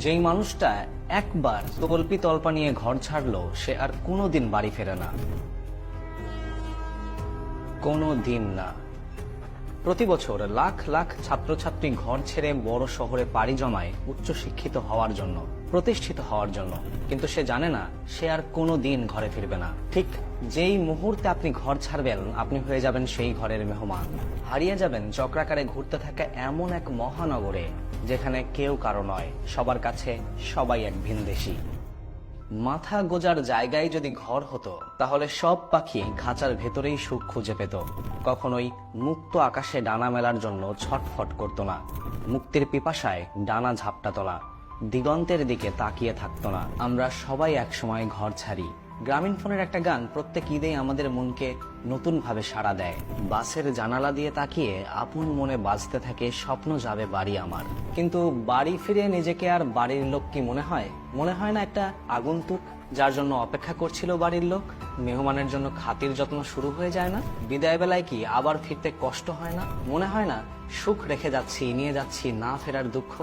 যেই মানুষটা একবার তল্পি তল্পা নিয়ে ঘর ছাড়লো সে আর কোনোদিন বাড়ি ফেরে না, কোনো দিন না। প্রতি বছর লাখ লাখ ছাত্রছাত্রী ঘর ছেড়ে বড় শহরে পাড়ি জমায় উচ্চ শিক্ষিত হওয়ার জন্য, প্রতিষ্ঠিত হওয়ার জন্য, কিন্তু সে জানে না সে আর কোনো দিন ঘরে ফিরবে না। ঠিক যেই মুহূর্তে আপনি ঘর ছাড়বেন আপনি হয়ে যাবেন সেই ঘরের মেহমান, হারিয়ে যাবেন চক্রাকারে ঘুরতে থাকা এমন এক মহানগরে যেখানে কেউ কারো নয়, সবার কাছে সবাই এক ভিনদেশী। মাথা গোজার জায়গায় যদি ঘর হতো তাহলে সব পাখি খাঁচার ভেতরেই সুখ খুঁজে পেত, কখনোই মুক্ত আকাশে ডানা মেলার জন্য ছটফট করত না, মুক্তির পিপাসায় ডানা ঝাপটা তোলা, দিগন্তের দিকে তাকিয়ে থাকতো না। আমরা সবাই একসময় ঘর ছাড়ি। গ্রামীণ ফোনের একটা গান প্রত্যেক ঈদেই আমাদের মনকে নতুন ভাবে সাড়া দেয়। বাসের জানালা দিয়ে তাকিয়ে আপন মনে বাজতে থাকে স্বপ্ন যাবে বাড়ি আমার। কিন্তু বাড়ি ফিরে নিজেকে আর বাড়ির লোক কি মনে হয়? মনে হয় না একটা আগন্তুক যার জন্য অপেক্ষা করছিল বাড়ির লোক? মেহমানের জন্য খাতির যত্ন শুরু হয়ে যায় না? বিদায় বেলায় কি আবার ফিরতে কষ্ট হয় না? মনে হয় না সুখ রেখে যাচ্ছি, নিয়ে যাচ্ছি না ফেরার দুঃখ?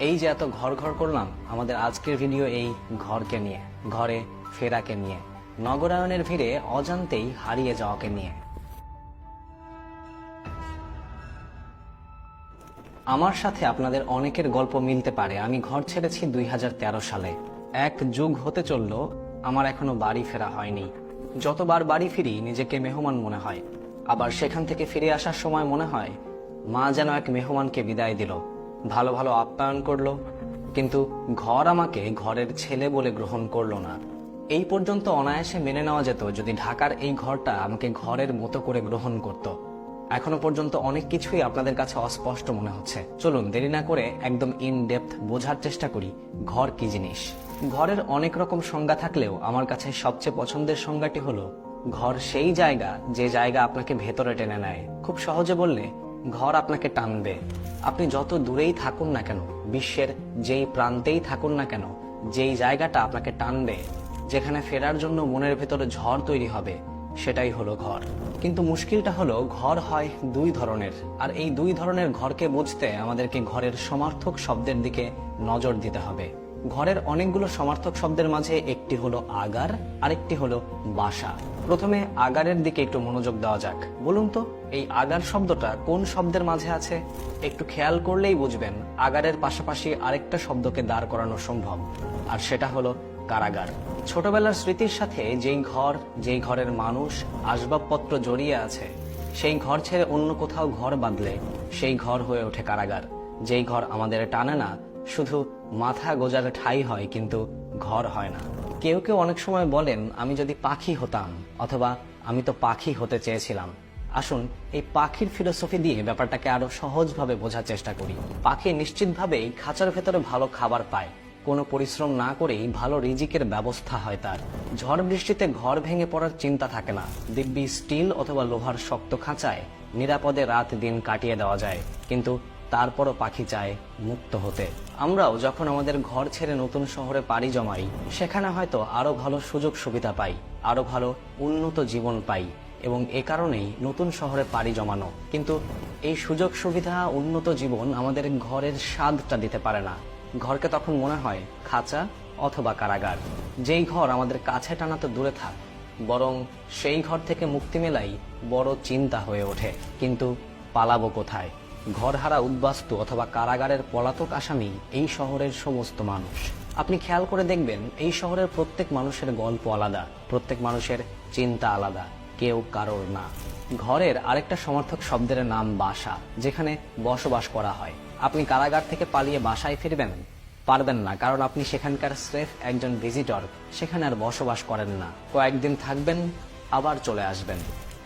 এই যে এত ঘর ঘর করলাম, আমাদের আজকের ভিডিও এই ঘরকে নিয়ে, ঘরে ফেরাকে নিয়ে, নগরায়নের ভিড়ে অজান্তেই হারিয়ে যাওয়াকে নিয়ে। আমার সাথে আপনাদের অনেকের গল্প মিলতে পারে। আমি ঘর ছেড়েছি 2013 সালে। এক যুগ হতে চলল, আমার এখনো বাড়ি ফেরা হয়নি। যতবার বাড়ি ফিরি নিজেকে মেহমান মনে হয়, আবার সেখান থেকে ফিরে আসার সময় মনে হয় মা যেন এক মেহমানকে বিদায় দিল, ভালো ভালো আপ্যায়ন করলো, কিন্তু ঘর আমাকে ঘরের ছেলে বলে গ্রহণ করলো না। এই পর্যন্ত অনায়াসে মেনে নেওয়া যেত যদি ঢাকার এই ঘরটা আমাকে ঘরের মতো করে গ্রহণ করত। এখনো পর্যন্ত অনেক কিছুই আপনাদের কাছে অস্পষ্ট মনে হচ্ছে। চলুন দেরি না করে একদম ইন ডেপথ বোঝার চেষ্টা করি ঘর কি জিনিস। ঘরের অনেক রকম সংজ্ঞা থাকলেও আমার কাছে সবচেয়ে পছন্দের সংজ্ঞাটি হলো ঘর সেই জায়গা যে জায়গা আপনাকে ভেতরে টেনে নেয়। খুব সহজে বললে ঘর আপনাকে টানবে। আপনি যত দূরেই থাকুন না কেন, বিশ্বের যেই প্রান্তেই থাকুন না কেন, যেই জায়গাটা আপনাকে টানবে, যেখানে ফেরার জন্য মনের ভেতরে ঝড় তৈরি হবে, সেটাই হলো ঘর। কিন্তু মুশকিলটা হলো ঘর হয় দুই ধরনের, আর এই দুই ধরনের ঘরকে বুঝতে আমাদেরকে ঘরের সমার্থক শব্দের দিকে নজর দিতে হবে। ঘরের অনেকগুলো সমার্থক শব্দের মাঝে একটি হলো আগার, আরেকটি হলো বাসা। প্রথমে আগারের দিকে একটু মনোযোগ দেওয়া যাক। বলুন তো এই আগার শব্দটা কোন শব্দের মাঝে আছে? একটু খেয়াল করলেই বুঝবেন আগারের পাশাপাশি আরেকটা শব্দকে দাঁড় করানো সম্ভব, আর সেটা হলো কারাগার। ছোটবেলার স্মৃতির সাথে যেই ঘরের মানুষ, আসবাবপত্র জড়িয়ে আছে, সেই ঘর ছেড়ে অন্য কোথাও ঘর বাঁধলে সেই ঘর হয়ে ওঠে কারাগার। যেই ঘর আমাদের টানে না, শুধু মাথা গোজার ঠাঁই হয় কিন্তু ঘর হয় না। কেউ কেউ অনেক সময় বলেন আমি যদি পাখি হতাম, অথবা আমি তো পাখি হতে চেয়েছিলাম। আসুন এই পাখির ফিলোসফি দিয়ে ব্যাপারটাকে আরো সহজভাবে বোঝার চেষ্টা করি। পাখি নিশ্চিতভাবেই খাঁচার ভেতরে ভালো খাবার পায়, কোনো পরিশ্রম না করেই ভালো রিজিকের ব্যবস্থা হয় তার। ঝড় বৃষ্টিতে ঘর ভেঙে পড়ার চিন্তা থাকে না। দিব্যি স্টিল অথবা লোহার শক্ত খাঁচায় নিরাপদে রাত দিন কাটিয়ে দেওয়া যায়, কিন্তু তারপরও পাখি চায় মুক্ত হতে। আমরাও যখন আমাদের ঘর ছেড়ে নতুন শহরে পাড়ি জমাই, সেখানে হয়তো আরো ভালো সুযোগ সুবিধা পাই, আরো ভালো উন্নত জীবন পাই, এবং এ কারণেই নতুন শহরে পাড়ি জমানো। কিন্তু এই সুযোগ সুবিধা, উন্নত জীবন আমাদের ঘরের স্বাদটা দিতে পারে না। ঘরকে তখন মনে হয় খাঁচা অথবা কারাগার। যেই ঘর আমাদের কাছে টানা তো দূরে থাক, বরং সেই ঘর থেকে মুক্তি মেলাই বড় চিন্তা হয়ে ওঠে। কিন্তু পালাবো কোথায়? ঘরহারা উদ্বাস্তু অথবা কারাগারের পলাতক আসামি এই শহরের সমস্ত মানুষ। আপনি খেয়াল করে দেখবেন এই শহরের প্রত্যেক মানুষের গল্প আলাদা, প্রত্যেক মানুষের চিন্তা আলাদা, কেউ কারোর না। ঘরের আরেকটা সমর্থক শব্দের নাম বাসা, যেখানে বসবাস করা হয়। আপনি কারাগার থেকে পালিয়ে বাসায় ফিরবেন? পারবেন না, কারণ আপনি সেখানকার স্রেফ একজন ভিজিটর, সেখানে আর বসবাস করেন না। কয়েকদিন থাকবেন, আবার চলে আসবেন।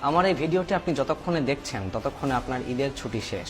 আমার এই ভিডিওটি আপনি যতক্ষণে দেখছেন ততক্ষণে আপনার ঈদের ছুটি শেষ।